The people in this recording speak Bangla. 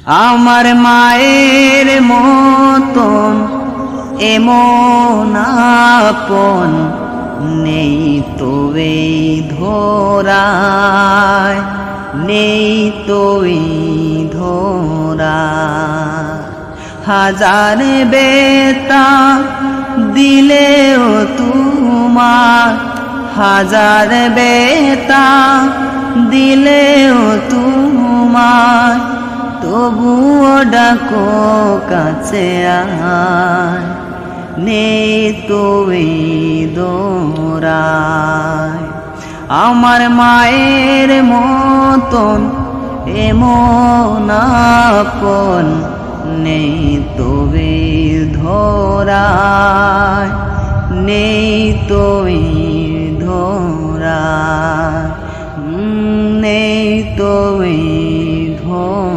আমার মায়ের মতন এমন আপন নেই তো এই ধরায়, নেই তো এই ধরায়। হাজার বেতা দিলেও তোমার, হাজার বেতা দিলেও তোমার, তবুও ডাকো কাছে আয়, নেই তো এই দোরায়। আমার মায়ের মতন এমন আপন নেই তো এই ধরায়, নেই তো এই ধরায়, নেই তো এই ধরায়।